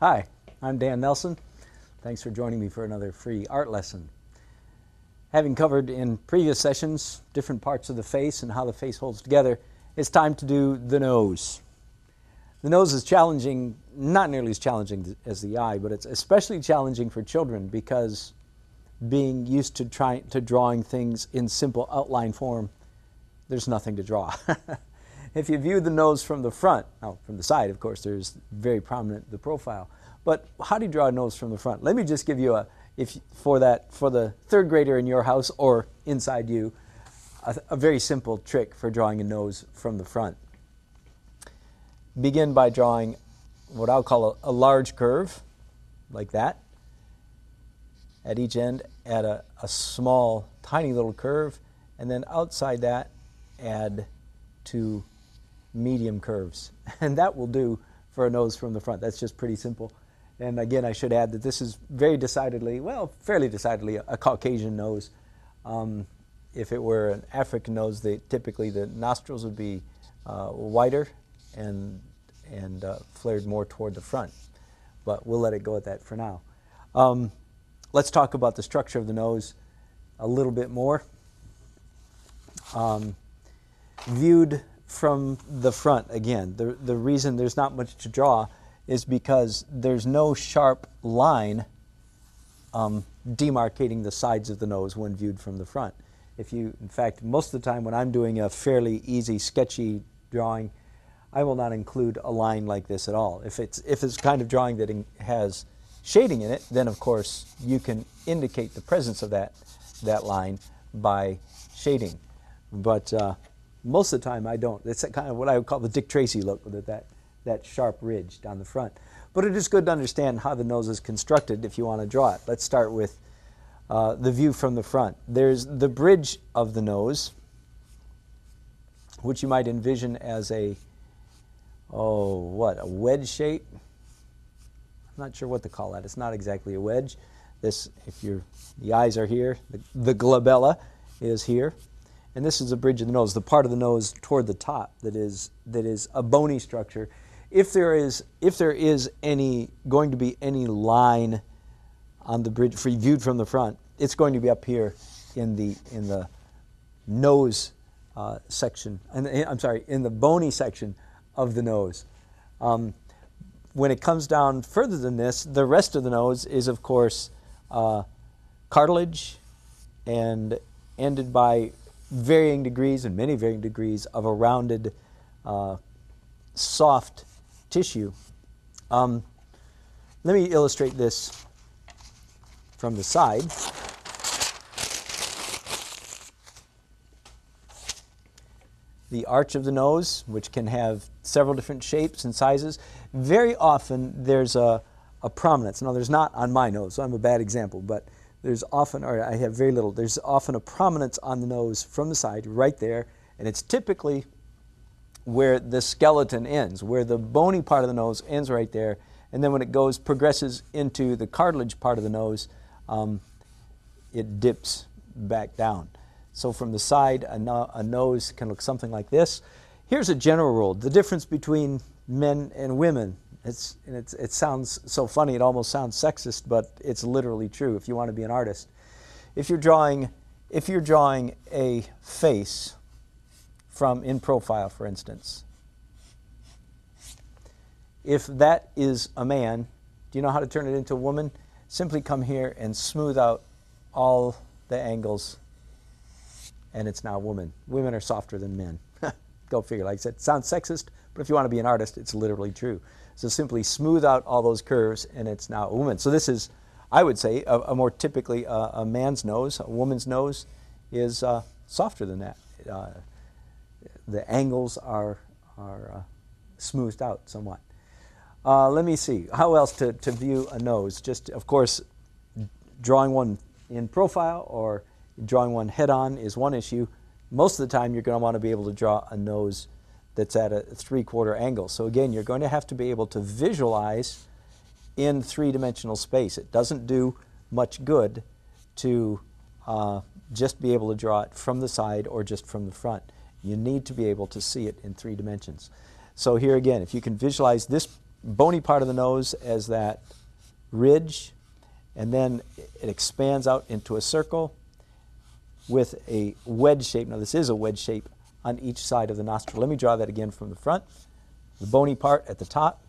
Hi, I'm Dan Nelson. Thanks for joining me for another free art lesson. Having covered in previous sessions different parts of the face and how the face holds together, it's time to do the nose. The nose is challenging, not nearly as challenging as the eye, but it's especially challenging for children because being used to drawing things in simple outline form, there's nothing to draw. If you view the nose from the front, now from the side, of course, there's very prominent the profile. But how do you draw a nose from the front? Let me just give you for the third grader in your house or inside you, a very simple trick for drawing a nose from the front. Begin by drawing what I'll call a large curve, like that. At each end, add a small, tiny little curve, and then outside that, add two medium curves. And that will do for a nose from the front. That's just pretty simple. And again, I should add that this is very decidedly, well, fairly decidedly a Caucasian nose. If it were an African nose, typically the nostrils would be wider and flared more toward the front. But we'll let it go at that for now. Let's talk about the structure of the nose a little bit more. Viewed from the front, again, the reason there's not much to draw is because there's no sharp line demarcating the sides of the nose when viewed from the front. In fact, most of the time when I'm doing a fairly easy, sketchy drawing, I will not include a line like this at all. If it's kind of drawing that has shading in it, then of course you can indicate the presence of that line by shading. But most of the time I don't. It's kind of what I would call the Dick Tracy look, with that sharp ridge down the front. But it is good to understand how the nose is constructed if you want to draw it. Let's start with the view from the front. There's the bridge of the nose, which you might envision as a wedge shape? I'm not sure what to call that. It's not exactly a wedge. The eyes are here, the glabella is here. And this is the bridge of the nose, the part of the nose toward the top that is a bony structure. If there is going to be any line on the bridge viewed from the front, it's going to be up here in the nose section. In the bony section of the nose. When it comes down further than this, the rest of the nose is, of course, cartilage and ended by varying degrees and many varying degrees of a rounded, soft tissue. Let me illustrate this from the side. The arch of the nose, which can have several different shapes and sizes. Very often there's a prominence. Now, there's not on my nose, so I'm a bad example, but there's often, or I have very little, there's often a prominence on the nose from the side, right there, and it's typically where the skeleton ends, where the bony part of the nose ends right there, and then when it progresses into the cartilage part of the nose, it dips back down. So from the side, a nose can look something like this. Here's a general rule. The difference between men and women, it sounds so funny, it almost sounds sexist, but it's literally true if you want to be an artist. If you're drawing a face in profile, for instance, if that is a man, do you know how to turn it into a woman? Simply come here and smooth out all the angles, and it's now a woman. Women are softer than men. Go figure. Like I said, it sounds sexist, but if you want to be an artist, it's literally true. So simply smooth out all those curves, and it's now a woman. So this is, I would say, a more typically a man's nose. A woman's nose is softer than that. The angles are smoothed out somewhat. Let me see. How else to view a nose? Just, of course, drawing one in profile or drawing one head-on is one issue. Most of the time, you're going to want to be able to draw a nose that's at a 3/4 angle. So again, you're going to have to be able to visualize in three-dimensional space. It doesn't do much good to just be able to draw it from the side or just from the front. You need to be able to see it in 3 dimensions. So here again, if you can visualize this bony part of the nose as that ridge, and then it expands out into a circle with a wedge shape. Now this is a wedge shape on each side of the nostril. Let me draw that again from the front. The bony part at the top,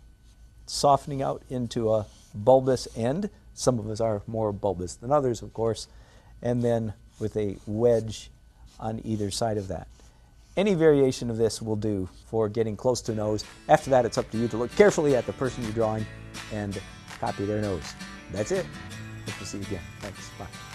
softening out into a bulbous end. Some of us are more bulbous than others, of course, and then with a wedge on either side of that. Any variation of this will do for getting close to nose. After that, it's up to you to look carefully at the person you're drawing and copy their nose. That's it. Hope to see you again. Thanks. Bye.